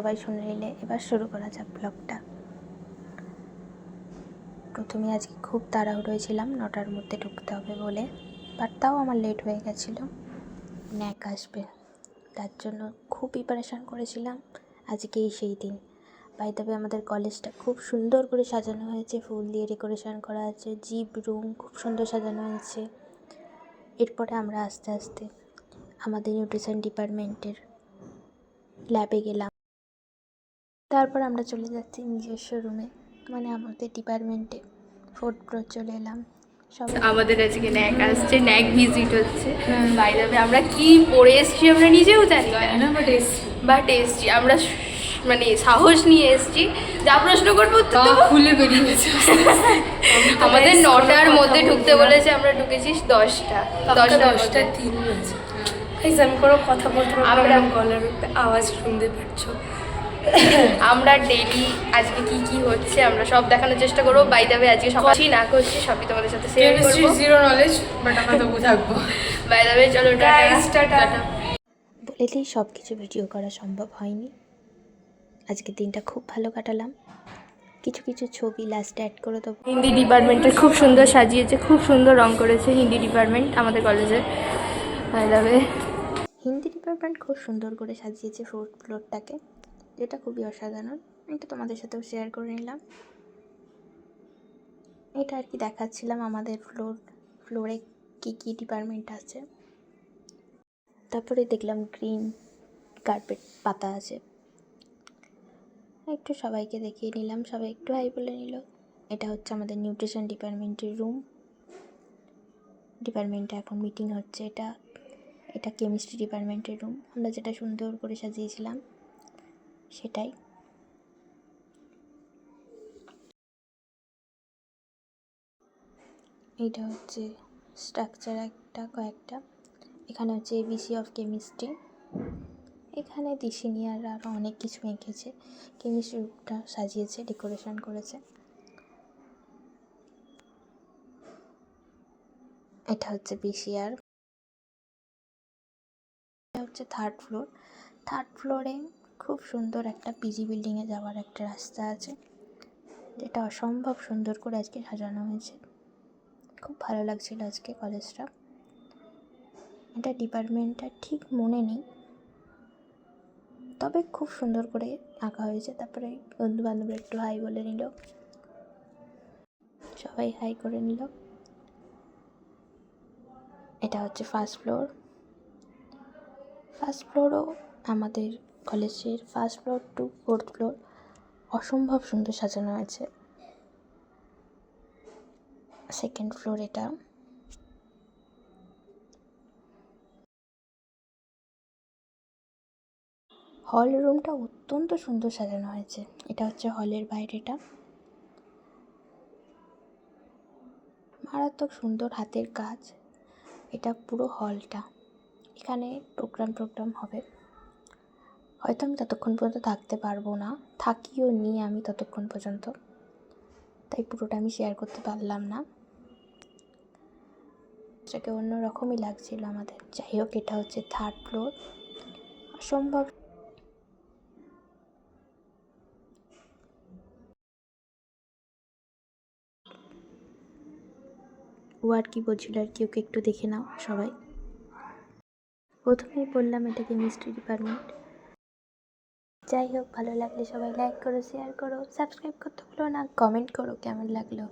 সবাই শুনে নিলে, এবার শুরু করা যাক ব্লগটা। প্রথমে আজকে খুব তাড়াহুড়ো হয়েছিলাম 9টার মধ্যে ঢুকতে হবে বলে, বাট তাও আমার লেট হয়ে গেছিলো। ন্যাক আসবে তার জন্য খুব প্রিপারেশান করেছিলাম। আজকেই সেই দিন। বাই দ্য ওয়ে আমাদের কলেজটা খুব সুন্দর করে সাজানো হয়েছে, ফুল দিয়ে ডেকোরেশন করা আছে, জিপ রুম খুব সুন্দর সাজানো হয়েছে। এরপরে আমরা আস্তে আস্তে আমাদের নিউট্রিশন ডিপার্টমেন্টের ল্যাবে গেলাম। তারপর আমরা চলে যাচ্ছি নিজস্ব রুমে, মানে আমাদের ডিপার্টমেন্টে 4th ফ্লোর চলে এলাম। সবাই আমাদের আজকে ন্যাক আসছে, ন্যাক ভিজিট হচ্ছে। বাইরে আমরা কি পরে এসছি আমরা নিজেও জানি না, বাট এসছি আমরা, মানে সাহস নিয়ে এসছি। যা প্রশ্ন করবো তো খুলে বেরিয়ে গেছে। আমাদের 9টার মধ্যে ঢুকতে বলেছে, আমরা ঢুকেছি 10টা 10:03 হয়েছে। আমি কোনো কথা বলতে পারবো, আমরা গলার আওয়াজ শুনতে পাচ্ছ। আমরা ডেলি আজকে কি কি হচ্ছে আমরা সব দেখানোর চেষ্টা করবো। বাই দ্য ওয়ে আজকে সব কিছুই না করছি, সবই তোমাদের সাথে শেয়ার করবো। জিরো নলেজ, বাট আমরা তবু থাকবো। বাই দ্য ওয়ে চলো টাটা। বলেতেই সব কিছু ভিডিও করা সম্ভব হয়নি। আজকের দিনটা খুব ভালো কাটালাম। কিছু কিছু ছবি লাস্টে অ্যাড করে দেবো। হিন্দি ডিপার্টমেন্টের খুব সুন্দর সাজিয়েছে, খুব সুন্দর রং করেছে হিন্দি ডিপার্টমেন্ট আমাদের কলেজে। By the way Hindi department খুব সুন্দর করে সাজিয়েছে 4th ফ্লোরটাকে, যেটা খুবই অসাধারণ। এটা তোমাদের সাথেও শেয়ার করে নিলাম। এটা আর কি দেখাচ্ছিলাম আমাদের ফ্লোরে কী কী ডিপার্টমেন্ট আছে। তারপরে দেখলাম গ্রিন কার্পেট পাতা আছে, একটু সবাইকে দেখিয়ে নিলাম, সবাই একটু হাই বলে নিল। এটা হচ্ছে আমাদের নিউট্রিশন ডিপার্টমেন্টের রুম। ডিপার্টমেন্টে এখন মিটিং হচ্ছে। এটা কেমিস্ট্রি ডিপার্টমেন্টের রুম, আমরা যেটা সুন্দর করে সাজিয়েছিলাম সেটাই। এইটা হচ্ছে স্ট্রাকচার কয়েকটা। এখানে হচ্ছে এবিসি অফ কেমিস্ট্রি। এখানে সিনিয়ররা আরও অনেক কিছু এঁকেছে, কেমিস্ট্রি রুমটা সাজিয়েছে, ডেকোরেশন করেছে। এটা হচ্ছে বিসিআর। এটা হচ্ছে 3rd ফ্লোর। 3rd ফ্লোরে খুব সুন্দর একটা পিজি বিল্ডিংয়ে যাওয়ার একটা রাস্তা আছে, যেটা অসম্ভব সুন্দর করে আজকে সাজানো হয়েছে। খুব ভালো লাগছিল আজকে কলেজটা। এটা ডিপার্টমেন্টটা ঠিক মনে নেই, তবে খুব সুন্দর করে আঁকা হয়েছে। তারপরে বন্ধু বান্ধবরা একটু হাই বলে নিল, সবাই হাই করে নিল। এটা হচ্ছে 1st ফ্লোর। 1st ফ্লোরও আমাদের কলেজের 1st floor two 4th floor অসম্ভব সুন্দর সাজানো হয়েছে। 2nd ফ্লোর এটা। হল রুমটা অত্যন্ত সুন্দর সাজানো হয়েছে। এটা হচ্ছে হলের বাইরেটা, মারাত্মক সুন্দর হাতের কাজ। এটা পুরো হলটা, এখানে প্রোগ্রাম হবে। হয়তো আমি ততক্ষণ পর্যন্ত থাকতে পারবো না, থাকিও নি আমি ততক্ষণ পর্যন্ত, তাই পুরোটা আমি শেয়ার করতে পারলাম না। সেটাকে অন্যরকমই লাগছিল আমাদের। যাই হোক, এটা হচ্ছে 3rd ফ্লোর। অসম্ভব ও আর কি বলছিল আর কি, ওকে একটু দেখে নাও সবাই। প্রথমেই বললাম এটা কেমিস্ট্রি ডিপার্টমেন্ট। যাই হোক, ভালো লাগলে সবাই লাইক করো, শেয়ার করো, সাবস্ক্রাইব করতে ভুলো না, কমেন্ট করো কেমন লাগলো।